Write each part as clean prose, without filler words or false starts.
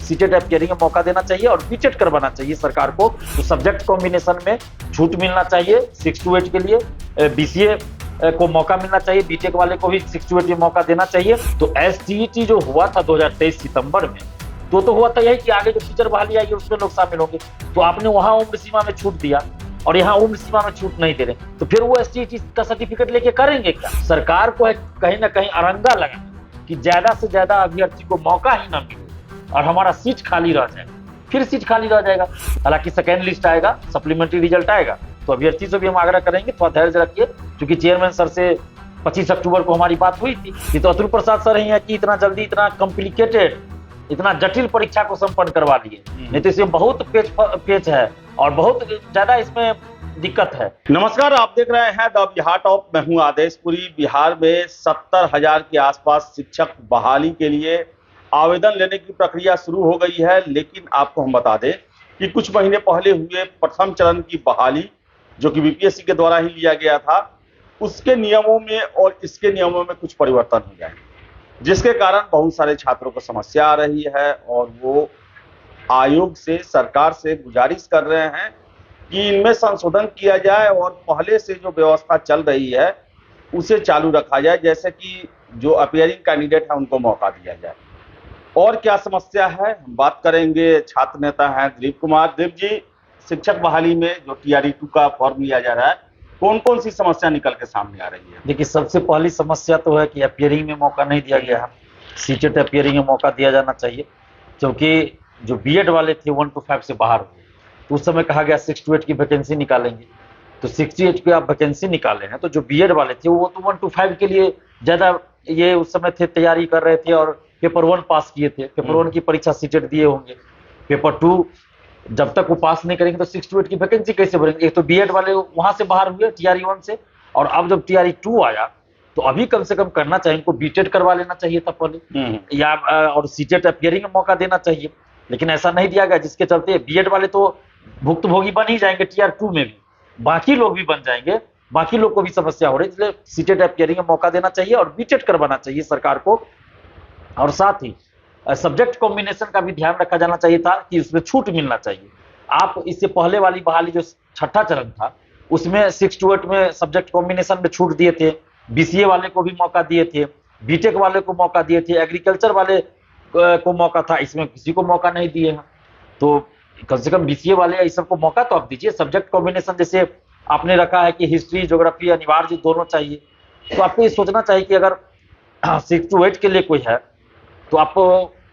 CTET appearing में मौका देना चाहिए और बीटेट करवाना चाहिए सरकार को। तो सब्जेक्ट कॉम्बिनेशन में छूट मिलना चाहिए 6 to 8 के लिए, बीसीए को मौका मिलना चाहिए, बीटेक वाले को भी 6 to 8 में मौका देना चाहिए। तो एसटीईटी जो हुआ था 2023 सितंबर में, तो हुआ था यही कि आगे जो टीचर बहाली आएगी उसमें लोग शामिल होंगे। तो आपने वहां उम्र सीमा में छूट दिया और यहाँ उम्र सीमा में छूट नहीं दे रहे, तो फिर वो एसटीईटी का सर्टिफिकेट लेके करेंगे क्या? सरकार को कहीं ना कहीं अरंगा लगा कि ज्यादा से ज्यादा अभ्यर्थी को मौका ही ना मिले और हमारा सीट खाली रह जाए, फिर सीट खाली रह जाएगा। हालांकि सेकेंड लिस्ट आएगा, सप्लीमेंट्री रिजल्ट आएगा, तो अभ्यर्थी से भी हम आग्रह करेंगे थोड़ा धैर्य रखिए, क्योंकि चेयरमैन सर से 25 अक्टूबर को हमारी बात हुई थी कि तो अतुल प्रसाद सर ही है कि इतना जल्दी इतना कॉम्प्लिकेटेड, इतना जटिल परीक्षा को संपन्न करवा लिए, नहीं तो इसमें बहुत पेच है और बहुत ज्यादा इसमें दिक्कत है। नमस्कार, आप देख रहे हैं द बिहार टॉप। मैं हूं आदेश पुरी। बिहार में 70,000 के आसपास शिक्षक बहाली के लिए आवेदन लेने की प्रक्रिया शुरू हो गई है, लेकिन आपको हम बता दें कि कुछ महीने पहले हुए प्रथम चरण की बहाली जो कि बीपीएससी के द्वारा ही लिया गया था, उसके नियमों में और इसके नियमों में कुछ परिवर्तन हो गए, जिसके कारण बहुत सारे छात्रों को समस्या आ रही है और वो आयोग से, सरकार से गुजारिश कर रहे हैं कि इनमें संशोधन किया जाए और पहले से जो व्यवस्था चल रही है उसे चालू रखा जाए, जैसे कि जो अपीयरिंग कैंडिडेट है उनको मौका दिया जाए। और क्या समस्या है, हम बात करेंगे। छात्र नेता हैं दिलीप कुमार। दिलीप जी, शिक्षक बहाली में जो TRE-2 का फॉर्म लिया जा रहा है, कौन कौन सी समस्या निकल के सामने आ रही है? देखिए, सबसे पहली समस्या तो है कि अपीयरिंग में मौका नहीं दिया गया है। सीटेट अपीयरिंग में मौका दिया जाना चाहिए, क्योंकि जो बीएड वाले थे 1 to 5 से बाहर हुए, तो उस समय कहा गया 6 to 8 की वैकेंसी निकालेंगे, तो 68 की आप वैकेंसी निकाले हैं, तो जो बीएड वाले थे वो तो 1 to 5 के लिए ज्यादा ये उस समय थे, तैयारी कर रहे थे और पेपर 1 पास किए थे। पेपर 1 की परीक्षा सीटेट दिए होंगे, पेपर 2 जब तक वो पास नहीं करेंगे तो 6 to 8 की वैकेंसी कैसे भरेंगे? एक तो बीएड वाले वहां से बाहर हुए TRE-1 से, और अब जब TRE-2 आया तो अभी कम से कम करना चाहिए, इनको बीटेट करवा लेना चाहिए था पहले, या और सीटेट अपीयरिंग में मौका देना चाहिए, लेकिन ऐसा नहीं दिया गया, जिसके चलते बीएड वाले तो भुक्तभोगी बन ही जाएंगे TR-2 में भी, बाकी लोग भी बन जाएंगे, बाकी लोग को भी समस्या हो रही है। इसलिए सीटेट अपीयरिंग में मौका देना चाहिए और बीटेट करवाना चाहिए सरकार को। और साथ ही सब्जेक्ट कॉम्बिनेशन का भी ध्यान रखा जाना चाहिए था कि उसमें छूट मिलना चाहिए। आप इससे पहले वाली बहाली जो छठा चरण था उसमें 6 to 8 में सब्जेक्ट कॉम्बिनेशन में छूट दिए थे, बीसीए वाले को भी मौका दिए थे, बीटेक वाले को मौका दिए थे, एग्रीकल्चर वाले को मौका था, इसमें किसी को मौका नहीं दिए हैं। तो कम से कम बीसीए वाले इस सबको मौका तो आप दीजिए। सब्जेक्ट कॉम्बिनेशन जैसे आपने रखा है कि हिस्ट्री, ज्योग्राफी अनिवार्य दोनों चाहिए, तो आपको ये सोचना चाहिए कि अगर 6 to 8 के लिए कोई है तो आप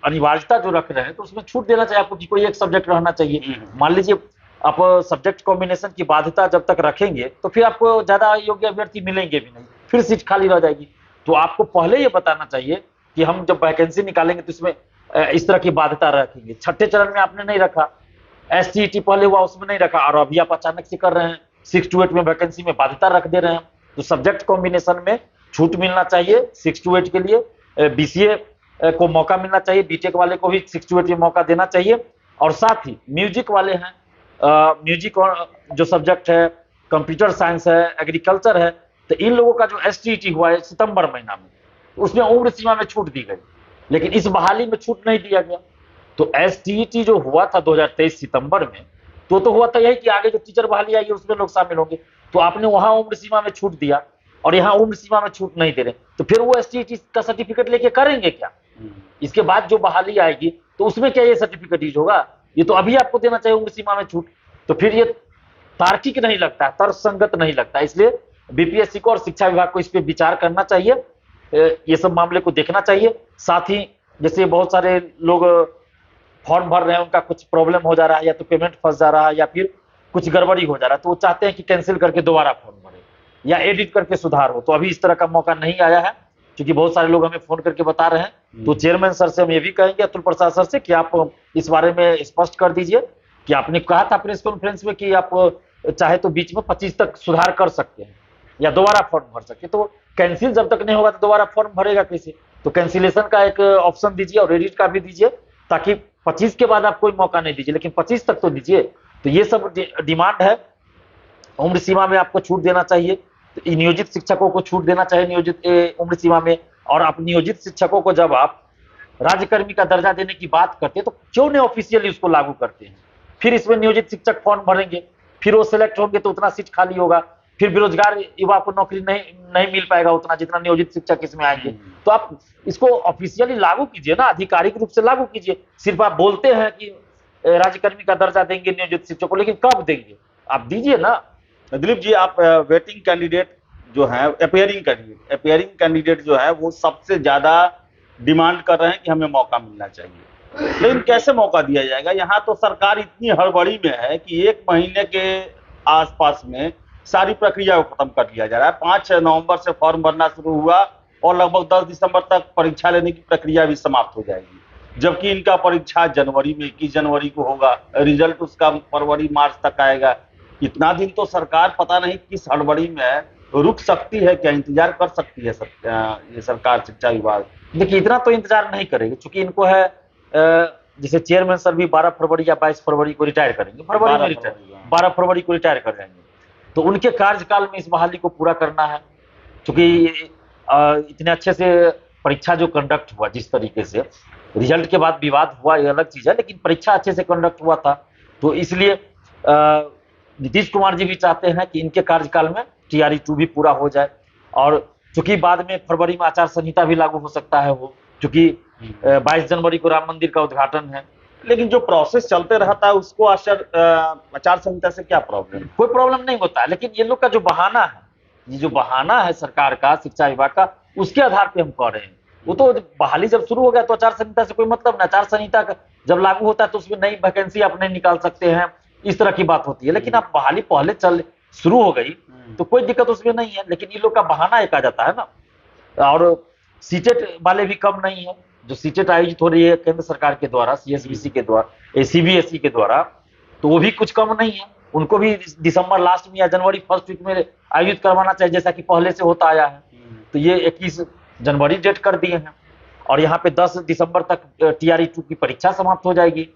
अनिवार्यता जो रख रहे हैं तो उसमें छूट देना चाहिए आपको कि कोई एक सब्जेक्ट रहना चाहिए। मान लीजिए आप सब्जेक्ट कॉम्बिनेशन की बाध्यता जब तक रखेंगे तो फिर आपको ज्यादा योग्य अभ्यर्थी मिलेंगे भी नहीं, फिर सीट खाली रह जाएगी। तो आपको पहले ये बताना चाहिए कि हम जब वैकेंसी निकालेंगे तो इसमें इस तरह की बाध्यता रखेंगे। छठे चरण में आपने नहीं रखा, एसटीईटी पहले हुआ उसमें नहीं रखा, और अभी आप अचानक से कर रहे हैं 6 to 8 में वैकेंसी में बाध्यता रख दे रहे हैं। तो सब्जेक्ट कॉम्बिनेशन में छूट मिलना चाहिए 6 to 8 के लिए, बीसीए को मौका मिलना चाहिए, बीटेक वाले को भी 6 to 8 में मौका देना चाहिए। और साथ ही म्यूजिक वाले हैं, म्यूजिक जो सब्जेक्ट है, कंप्यूटर साइंस है, एग्रीकल्चर है, तो इन लोगों का जो एसटीईटी हुआ है सितंबर महीना में, उसमें उम्र सीमा में छूट दी गई, लेकिन इस बहाली में छूट नहीं दिया गया। तो एसटीईटी जो हुआ था 2023 सितंबर में, तो हुआ था यही कि आगे जो टीचर बहाली आएगी उसमें लोग शामिल होंगे, तो आपने वहां उम्र सीमा में छूट दिया और यहाँ उम्र सीमा में छूट नहीं दे रहे, तो फिर वो एसटीईटी का सर्टिफिकेट लेके करेंगे क्या? इसके बाद जो बहाली आएगी तो उसमें क्या ये सर्टिफिकेट यूज होगा? ये तो अभी आपको देना चाहिए उम्र सीमा में छूट। तो फिर ये तार्किक नहीं लगता, तर्कसंगत नहीं लगता। इसलिए बीपीएससी को और शिक्षा विभाग को इस पर विचार करना चाहिए, ये सब मामले को देखना चाहिए। साथ ही जैसे बहुत सारे लोग फॉर्म भर रहे हैं, उनका कुछ प्रॉब्लम हो जा रहा है, या तो पेमेंट फंस जा रहा है या फिर कुछ गड़बड़ी हो जा रहा है, तो वो चाहते हैं कि कैंसिल करके दोबारा फॉर्म भरे या एडिट करके सुधार हो। तो अभी इस तरह का मौका नहीं आया है, क्योंकि बहुत सारे लोग हमें फोन करके बता रहे हैं। तो चेयरमैन सर से हम ये भी कहेंगे, अतुल प्रसाद सर से, कि आप इस बारे में स्पष्ट कर दीजिए कि आपने कहा था प्रेस कॉन्फ्रेंस में कि आप चाहे तो बीच में 25 तक सुधार कर सकते हैं या दोबारा फॉर्म भर सकते हैं। तो कैंसिल जब तक नहीं होगा तो दोबारा फॉर्म भरेगा कैसे? तो कैंसिलेशन का एक ऑप्शन दीजिए और एडिट का भी दीजिए, ताकि 25 के बाद आप कोई मौका नहीं दीजिए, लेकिन 25 तक तो दीजिए। तो ये सब डिमांड है। उम्र सीमा में आपको छूट देना चाहिए, तो नियोजित शिक्षकों को छूट देना चाहिए नियोजित उम्र सीमा में। और आप नियोजित शिक्षकों को जब आप राज्यकर्मी का दर्जा देने की बात करते हैं तो क्यों नहीं ऑफिशियली उसको लागू करते हैं? फिर इसमें नियोजित शिक्षक फॉर्म भरेंगे, फिर वो सिलेक्ट होंगे तो उतना सीट खाली होगा, फिर बेरोजगार युवा को नौकरी नहीं मिल पाएगा उतना जितना नियोजित शिक्षक इसमें आएंगे। तो आप इसको ऑफिशियली लागू कीजिए ना, आधिकारिक रूप से लागू कीजिए। सिर्फ आप बोलते हैं कि राज्यकर्मी का दर्जा देंगे नियोजित शिक्षक को, लेकिन कब देंगे? आप दीजिए ना। दिलीप जी, आप वेटिंग कैंडिडेट जो है, अपियरिंग कैंडिडेट जो है वो सबसे ज्यादा डिमांड कर रहे हैं कि हमें मौका मिलना चाहिए, लेकिन कैसे मौका दिया जाएगा? यहाँ तो सरकार इतनी हड़बड़ी में है कि 1 महीने के आसपास में सारी प्रक्रिया को खत्म कर दिया जा रहा है। 5 नवंबर से फॉर्म भरना शुरू हुआ और लगभग 10 दिसंबर तक परीक्षा लेने की प्रक्रिया भी समाप्त हो जाएगी, जबकि इनका परीक्षा जनवरी में 21 जनवरी को होगा, रिजल्ट उसका फरवरी मार्च तक आएगा। इतना दिन तो सरकार पता नहीं किस हड़बड़ी में है, रुक सकती है क्या? इंतजार कर सकती है ये सरकार, शिक्षा विभाग? देखिए, इतना तो इंतजार नहीं करेगी, क्योंकि इनको है जैसे चेयरमैन सर भी 12 फरवरी या 22 फरवरी को रिटायर करेंगे, 12 फरवरी को रिटायर कर जाएंगे। तो उनके कार्यकाल में इस बहाली को पूरा करना है, क्योंकि इतने अच्छे से परीक्षा जो कंडक्ट हुआ, जिस तरीके से रिजल्ट के बाद विवाद हुआ ये अलग चीज है, लेकिन परीक्षा अच्छे से कंडक्ट हुआ था। तो इसलिए नीतीश कुमार जी भी चाहते हैं कि इनके कार्यकाल में TRE 2 भी पूरा हो जाए, और चूंकि बाद में फरवरी में आचार संहिता भी लागू हो सकता है, वो क्योंकि 22 जनवरी को राम मंदिर का उद्घाटन है। लेकिन जो प्रोसेस चलते रहता है उसको आचार संहिता से क्या प्रॉब्लम? कोई प्रॉब्लम नहीं होता है, लेकिन ये लोग का जो बहाना है, ये जो बहाना है सरकार का, शिक्षा विभाग का, उसके आधार पे हम कह रहे हैं। वो तो बहाली जब शुरू हो गया तो आचार संहिता से कोई मतलब नहीं। आचार संहिता जब लागू होता है तो उसमें नई वैकेंसी आप नहीं निकाल सकते हैं, इस तरह की बात होती है। लेकिन आप बहाली पहले शुरू हो गई तो कोई दिक्कत उसमें नहीं है, लेकिन ये लोग का बहाना एक आ जाता है ना। और सीटेट वाले भी कम नहीं है, जो सीटेट आयोजित हो रही है केंद्र सरकार के द्वारा, CSBC के द्वारा, CBSE के द्वारा, तो वो भी कुछ कम नहीं है। उनको भी दिसंबर लास्ट में या जनवरी फर्स्ट वीक में आयोजित करवाना चाहिए, जैसा कि पहले से होता आया है। तो ये 21 जनवरी डेट कर दिए हैं, और यहाँ पे 10 दिसंबर तक TRE 2 की परीक्षा समाप्त हो जाएगी।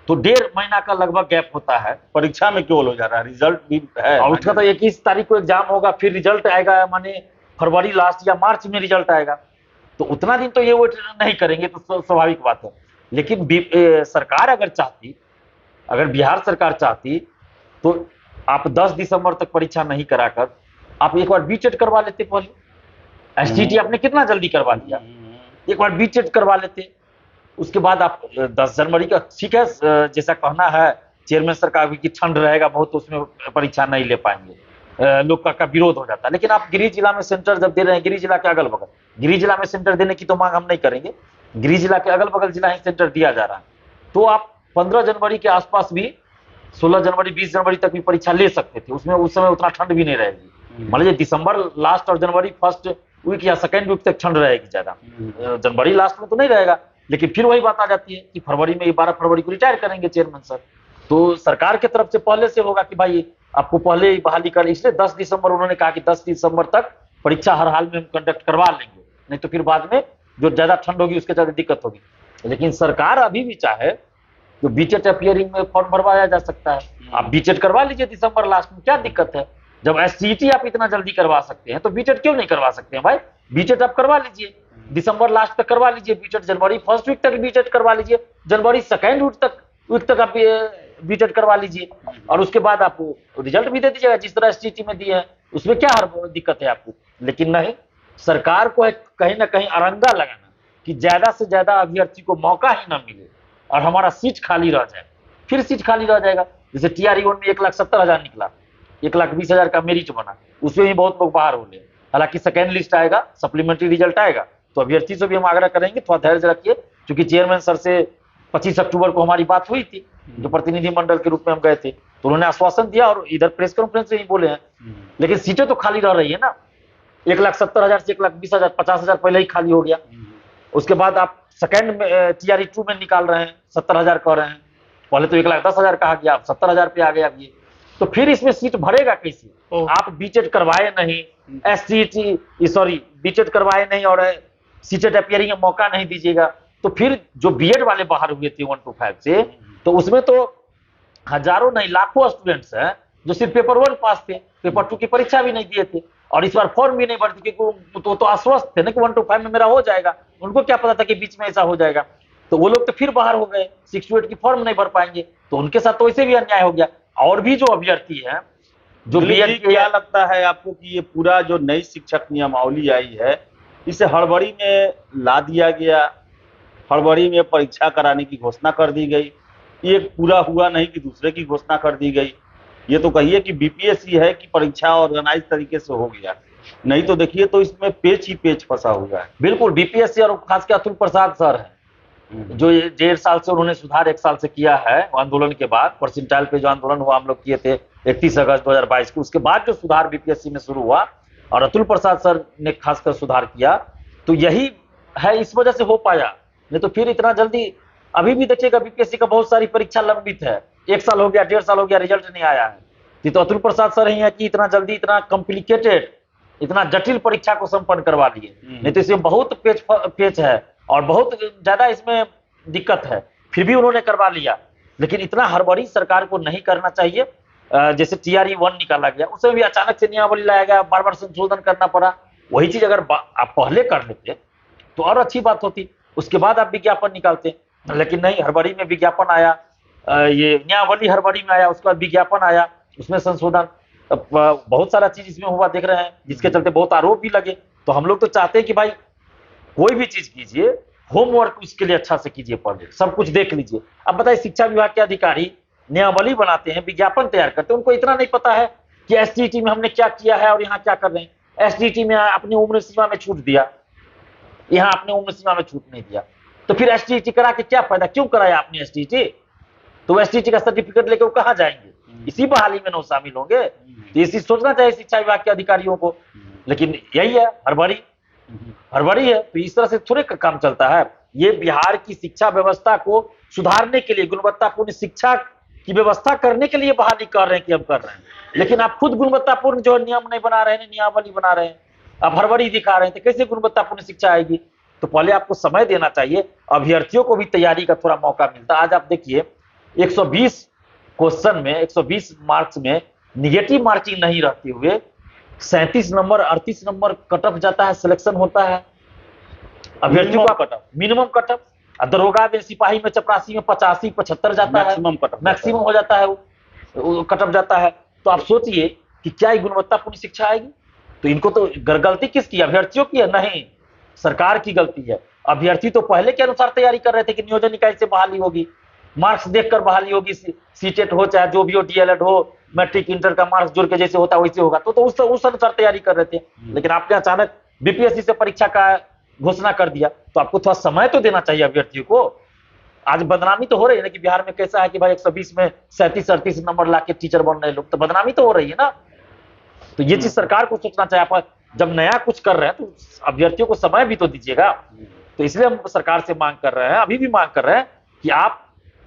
तो 1.5 महीना का लगभग गैप होता है। परीक्षा में क्यों हो जा रहा है? रिजल्ट भी है, और उसका तो 21 तारीख को एग्जाम होगा, फिर रिजल्ट आएगा, माने फरवरी लास्ट या मार्च में रिजल्ट आएगा। तो उतना दिन तो ये वेट नहीं करेंगे, तो स्वाभाविक बात है। लेकिन सरकार अगर चाहती, अगर बिहार सरकार चाहती, तो आप 10 दिसंबर तक परीक्षा नहीं कराकर आप एक बार बीटेट करवा लेते। पहले STT आपने कितना जल्दी करवा लिया, एक बार बीटेट करवा लेते। उसके बाद आप 10 जनवरी का, ठीक है, जैसा कहना है चेयरमैन सरकार की ठंड रहेगा बहुत, तो उसमें परीक्षा नहीं ले पाएंगे, लोग का विरोध हो जाता है। लेकिन आप गिरिडीह जिला में सेंटर जब दे रहे हैं, गिरिडीह जिला के अगल बगल, गिरिडीह जिला में सेंटर देने की तो मांग हम नहीं करेंगे, गिरिडीह जिला के अगल बगल जिला ही सेंटर दिया जा रहा है, तो आप 15 जनवरी के आसपास भी, 16 जनवरी 20 जनवरी तक भी परीक्षा ले सकते थे। उसमें उस समय उतना ठंड भी नहीं रहेगी। मान लीजिए दिसंबर लास्ट और जनवरी फर्स्ट वीक या सेकेंड वीक तक ठंड रहेगी ज्यादा, जनवरी लास्ट में तो नहीं रहेगा। लेकिन फिर वही बात आ जाती है कि फरवरी में 12 फरवरी को रिटायर करेंगे चेयरमैन सर, तो सरकार की तरफ से पहले से होगा कि भाई आपको पहले ही बहाली कर, इसलिए 10 दिसंबर उन्होंने कहा कि 10 दिसंबर तक परीक्षा हर हाल में हम कंडक्ट करवा लेंगे, नहीं तो फिर बाद में जो ज्यादा ठंड होगी उसके ज्यादा दिक्कत होगी। लेकिन सरकार अभी भी चाहे तो बीटेट अपियरिंग में फॉर्म भरवाया जा सकता है, आप बीटेट करवा लीजिए दिसंबर लास्ट में, क्या दिक्कत है? जब SCT आप इतना जल्दी करवा सकते हैं तो बीटेट क्यों नहीं करवा सकते हैं भाई? बीटेट आप करवा लीजिए, दिसंबर लास्ट तक करवा लीजिए बीटेट, जनवरी फर्स्ट वीक तक बीटेट करवा लीजिए, जनवरी सेकेंड वीक तक आप बीटेट करवा लीजिए, और उसके बाद आप रिजल्ट भी दे दीजिएगा जिस तरह STT में दिए हैं, उसमें क्या दिक्कत है आपको? लेकिन नहीं, सरकार को कहीं ना कहीं अरंगा लगाना कि ज्यादा से ज्यादा अभ्यर्थी को मौका ही ना मिले और हमारा सीट खाली रह जाए। फिर सीट खाली रह जाएगा, जैसे TRE 1 में 1,70,000 निकला, 1,20,000 का मेरिट बना, उसमें भी बहुत लोग बाहर हो गए। हालांकि सेकेंड लिस्ट आएगा, सप्लीमेंट्री रिजल्ट आएगा, तो अभ्यर्थी से भी हम आग्रह करेंगे थोड़ा धैर्य रखिए, क्योंकि चेयरमैन सर से 25 अक्टूबर को हमारी बात हुई थी, जो प्रतिनिधि मंडल के रूप में हम गए थे, तो उन्होंने आश्वासन दिया और इधर प्रेस कॉन्फ्रेंस में ही बोले हैं। लेकिन सीटें तो खाली रह रही है ना, 1,70,000 से 1,20,000, 50,000 पहले ही खाली हो गया। उसके बाद आप सेकेंड में TRE 2 में निकाल रहे हैं, 70,000 कह रहे हैं, पहले तो 1,10,000 कहा गया, अब 70,000 पे आ गया। अब ये तो फिर इसमें सीट भरेगा कैसे? आप बीटेट करवाए नहीं, बीटेट करवाए नहीं और सीटेट अपियरिंग में मौका नहीं दीजिएगा, तो फिर जो बीएड वाले बाहर हुए थे 1 to 5 से, तो उसमें तो हजारों नहीं लाखों स्टूडेंट्स हैं जो सिर्फ पेपर 1 पास थे, पेपर 2 की परीक्षा भी नहीं दिए थे, और इस बार फॉर्म भी नहीं भरते, क्योंकि तो आश्वस्त थे ना कि 1 to 5 में मेरा हो जाएगा। उनको क्या पता था कि बीच में ऐसा हो जाएगा। तो वो लोग तो फिर बाहर हो गए, 6 to 8 की फॉर्म नहीं भर पाएंगे, तो उनके साथ तो वैसे भी अन्याय हो गया। और भी जो अभ्यर्थी हैं जो दिलीप जी, बीएड क्या लगता है आपको कि ये पूरा जो नई शिक्षक नियमावली आई है, इसे हड़बड़ी में ला दिया गया, हड़बड़ी में परीक्षा कराने की घोषणा कर दी गई, ये पूरा हुआ नहीं कि दूसरे की घोषणा कर दी गई? ये तो कहिए कि बीपीएससी है कि परीक्षा ऑर्गेनाइज तरीके से हो गया, नहीं तो देखिए तो इसमें पेच ही पेच फंसा हुआ है। बिल्कुल, बीपीएससी और खासकर अतुल प्रसाद सर हैं, जो ये 1.5 साल से उन्होंने सुधार 1 साल से किया है आंदोलन के बाद, परसेंटाइल पे जो आंदोलन हुआ हम लोग किए थे 31 अगस्त 2022 को, उसके बाद जो सुधार बीपीएससी में शुरू हुआ और अतुल प्रसाद सर ने खासकर सुधार किया, तो यही है, इस वजह से हो पाया। नहीं तो फिर इतना जल्दी, अभी भी देखिएगा बीपीएससी का बहुत सारी परीक्षा लंबित है, 1 साल हो गया, 1.5 साल हो गया, रिजल्ट नहीं आया है। ये तो अतुल प्रसाद सर ही है कि इतना जल्दी, इतना कॉम्प्लिकेटेड, इतना जटिल परीक्षा को संपन्न करवा लिए। नहीं तो इसमें बहुत पेच है और बहुत ज्यादा इसमें दिक्कत है, फिर भी उन्होंने करवा लिया। लेकिन इतना हड़बड़ी सरकार को नहीं करना चाहिए। जैसे TRE 1 निकाला गया, उसमें भी अचानक से नियमावली लाया गया, बार बार संशोधन करना पड़ा। वही चीज अगर आप पहले कर लेते तो और अच्छी बात होती, उसके बाद आप विज्ञापन निकालते। लेकिन नहीं, हड़बड़ी में विज्ञापन आया, ये नियमावली हड़बड़ी में आया, उसके बाद विज्ञापन आया, उसमें संशोधन, बहुत सारा चीज इसमें हुआ देख रहे हैं, जिसके चलते बहुत आरोप भी लगे। तो हम लोग तो चाहते हैं कि भाई कोई भी चीज कीजिए, होमवर्क उसके लिए अच्छा से कीजिए, पहले सब कुछ देख लीजिए। अब बताइए, शिक्षा विभाग के अधिकारी नियमावली बनाते हैं, विज्ञापन तैयार करते हैं, उनको इतना नहीं पता है कि एसटीईटी में हमने क्या किया है और यहाँ क्या कर रहे हैं। एसटीईटी में अपनी उम्र सीमा में छूट दिया, यहाँ अपने उम्र सीमा में छूट नहीं दिया, तो फिर एसटीईटी करा के क्या फायदा, क्यों कराया आपने एसटीईटी? तो एसटीईटी का सर्टिफिकेट लेके वो कहाँ जाएंगे? इसी बहाली में न शामिल होंगे। तो इसी सोचना चाहिए शिक्षा विभाग के अधिकारियों को। लेकिन यही है, हड़बड़ी है, तो इस तरह से थोड़े काम चलता है। ये बिहार की शिक्षा व्यवस्था को सुधारने के लिए, गुणवत्तापूर्ण शिक्षा की व्यवस्था करने के लिए बहाली कर रहे हैं कि हम कर रहे हैं, लेकिन आप खुद गुणवत्तापूर्ण जो नियम नहीं बना रहे हैं, नियमावली बना रहे हैं, आप हड़बड़ी दिखा रहे हैं, तो कैसे गुणवत्तापूर्ण शिक्षा आएगी? तो पहले आपको समय देना चाहिए, अभ्यर्थियों को भी तैयारी का थोड़ा मौका मिलता। आज आप देखिए 120 क्वेश्चन में, 120 मार्क्स में निगेटिव मार्किंग नहीं रहते हुए 37 नंबर 38 नंबर कट ऑफ जाता है, सिलेक्शन होता है अभ्यर्थियों का, cut off minimum cut off. दरोगा में, सिपाही में, चपरासी में 85 75 जाता है, मैक्सिमम हो जाता है, वो कट ऑफ जाता है। तो आप सोचिए कि क्या गुणवत्तापूर्ण शिक्षा आएगी? तो इनको तो गलती किसकी? अभ्यर्थियों की है? नहीं, सरकार की गलती है। अभ्यर्थी तो पहले के अनुसार तैयारी कर रहे थे कि नियोजन इकाई से बहाली होगी, मार्क्स देखकर बहाली होगी, सीटेट हो चाहे जो भी हो, डीएलएड हो, मैट्रिक इंटर का मार्क्स जोड़ के जैसे होता है वैसे होगा, तो उस अनुसार तैयारी कर रहे थे। लेकिन आपने अचानक बीपीएससी से परीक्षा का घोषणा कर दिया, तो आपको थोड़ा समय तो देना चाहिए अभ्यर्थियों को। आज बदनामी तो हो रही है ना कि बिहार में कैसा है कि भाई 120 में 37 38 नंबर लाके टीचर बन रहे लोग, तो बदनामी तो हो रही है ना। तो ये चीज सरकार को सोचना चाहिए। आप जब नया कुछ कर रहे हैं तो अभ्यर्थियों को समय भी तो दीजिएगा। तो इसलिए हम सरकार से मांग कर रहे हैं, अभी भी मांग कर रहे हैं कि आप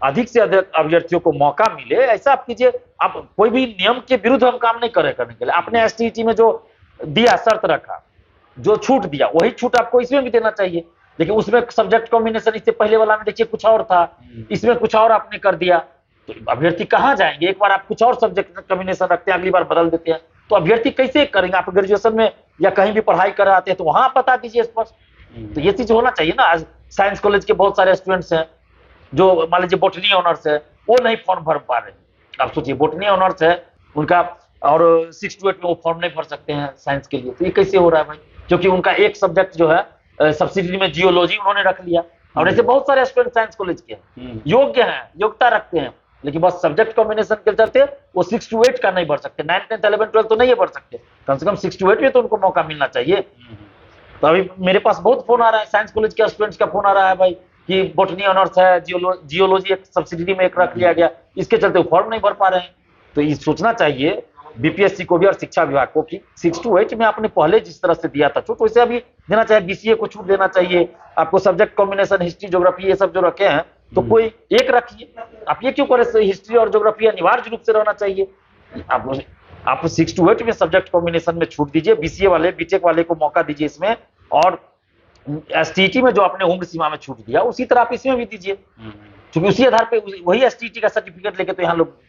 अधिक से अधिक अभ्यर्थियों को मौका मिले, ऐसा आप कीजिए। आप कोई भी नियम के विरुद्ध हम काम नहीं करने के लिए। आपने एसटीईटी में जो दिया, शर्त रखा, जो छूट दिया, वही छूट आपको इसमें भी देना चाहिए। लेकिन उसमें सब्जेक्ट कॉम्बिनेशन, इससे पहले वाला में देखिए कुछ और था, इसमें कुछ और आपने कर दिया, तो अभ्यर्थी कहाँ जाएंगे? एक बार आप कुछ और सब्जेक्ट कॉम्बिनेशन रखते हैं, अगली बार बदल देते हैं, तो अभ्यर्थी कैसे करेंगे? आप ग्रेजुएशन में या कहीं भी पढ़ाई कर आते हैं तो वहां बता दीजिए स्पष्ट। तो ये चीज होना चाहिए ना। आज साइंस कॉलेज के बहुत सारे स्टूडेंट्स हैं जो मान लीजिए बोटनी ऑनर्स है, वो नहीं फॉर्म भर पा रहे हैं। आप सोचिए, बोटनी ऑनर्स है उनका, और 6 to 8 में वो फॉर्म नहीं भर सकते हैं साइंस के लिए, तो ये कैसे हो रहा है भाई? क्योंकि उनका एक सब्जेक्ट जो है सब्सिडी में जियोलॉजी उन्होंने रख लिया। और ऐसे बहुत सारे स्टूडेंट साइंस कॉलेज के योग्य हैं, योग्यता रखते हैं, लेकिन बस सब्जेक्ट कॉम्बिनेशन के चलते वो 6 to 8 का नहीं भर सकते, 9, 10, 11, 12 तो नहीं भर सकते, कम से कम 6 to 8 में तो उनको मौका मिलना चाहिए। तो अभी मेरे पास बहुत फोन आ रहा है, साइंस कॉलेज के स्टूडेंट्स का फोन आ रहा है भाई कि बोटनी ऑनर्स है, जियोलॉजी एक सब्सिडी में एक रख लिया गया, इसके चलते वो फॉर्म नहीं भर पा रहे हैं। तो ये सोचना चाहिए बीपीएससी को भी और शिक्षा विभाग को कि 6 to 8 में आपने पहले जिस तरह से दिया था छूट, वैसे अभी देना चाहिए। बीसीए को छूट देना चाहिए आपको, सब्जेक्ट कॉम्बिनेशन हिस्ट्री ज्योग्राफी ये सब जो रखे हैं तो कोई एक रखिए। आप ये क्यों करें? हिस्ट्री और ज्योग्राफी अनिवार्य रूप से रहना चाहिए। आप 6 to 8 में सब्जेक्ट कॉम्बिनेशन में छूट दीजिए, बीसीए वाले, बीटेक वाले को मौका दीजिए इसमें, और एसटीईटी में जो आपने उम्र सीमा में छूट दिया उसी तरह आप इसमें भी दीजिए, क्योंकि उसी आधार पे वही एसटीईटी का सर्टिफिकेट लेके तो यहाँ लोग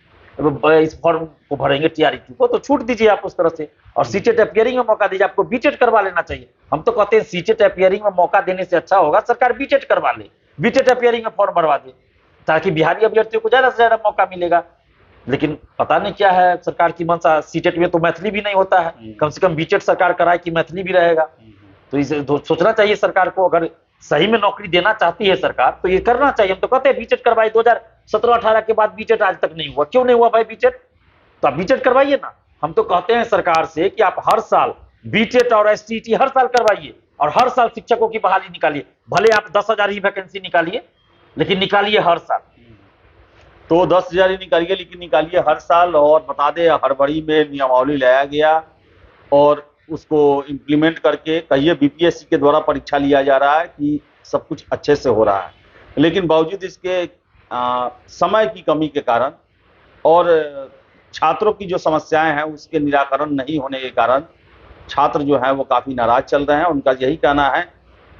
इस फॉर्म को भरेंगे टीआरई को, तो छूट दीजिए आप उस तरह से। और सीटेट अपियरिंग में मौका दीजिए, आपको बीटेट करवा लेना चाहिए। हम तो कहते हैं सीटेट अपियरिंग में मौका देने से अच्छा होगा सरकार बीटेट करवा ले, बीटेट अपियरिंग में फॉर्म भरवा दे, ताकि बिहारी अभ्यर्थियों को ज्यादा से ज्यादा मौका मिलेगा। लेकिन पता नहीं क्या है सरकार की मंशा, सीटेट में तो मैथिली भी नहीं होता है, कम से कम बीटेट सरकार कराए कि मैथिली भी रहेगा। तो इसे सोचना चाहिए सरकार को, अगर सही में नौकरी देना चाहती है सरकार तो ये करना चाहिए। हम तो कहते हैं बीटेट करवाई, 2017-18 के बाद बीटेट आज तक नहीं हुआ, क्यों नहीं हुआ भाई बीटेट? तो आप बीटेट करवाइए ना। हम तो कहते हैं सरकार से कि आप हर साल बीटेट और एसटीईटी हर साल करवाइए और हर साल शिक्षकों की बहाली निकालिए। भले आप 10,000 ही वैकेंसी निकालिए, लेकिन निकालिए हर साल। तो 10,000 ही निकालिए, लेकिन निकालिए हर साल। और बता दें, हड़बड़ी में नियमावली लाया गया और उसको इम्प्लीमेंट करके कहिए बीपीएससी के द्वारा परीक्षा लिया जा रहा है कि सब कुछ अच्छे से हो रहा है, लेकिन बावजूद इसके समय की कमी के कारण और छात्रों की जो समस्याएं हैं उसके निराकरण नहीं होने के कारण छात्र जो है वो काफ़ी नाराज चल रहे हैं। उनका यही कहना है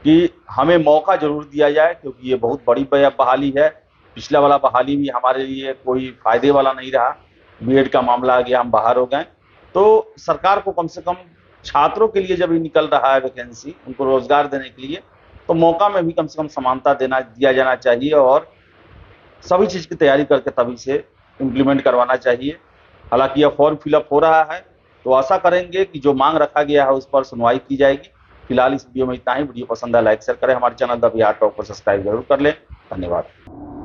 कि हमें मौका जरूर दिया जाए, क्योंकि ये बहुत बड़ी बहाली है। पिछला वाला बहाली भी हमारे लिए कोई फायदे वाला नहीं रहा, बीएड का मामला आ गया, हम बाहर हो गए। तो सरकार को कम से कम छात्रों के लिए जब ही निकल रहा है वैकेंसी, उनको रोजगार देने के लिए, तो मौका में भी कम से कम समानता दिया जाना चाहिए और सभी चीज़ की तैयारी करके तभी से इम्प्लीमेंट करवाना चाहिए। हालांकि यह फॉर्म फिलअप हो रहा है, तो आशा करेंगे कि जो मांग रखा गया है उस पर सुनवाई की जाएगी। फिलहाल इस वीडियो में इतना ही। वीडियो पसंद है लाइक शेयर करें, हमारे चैनल द बिहार टॉक को सब्सक्राइब जरूर कर लें। धन्यवाद।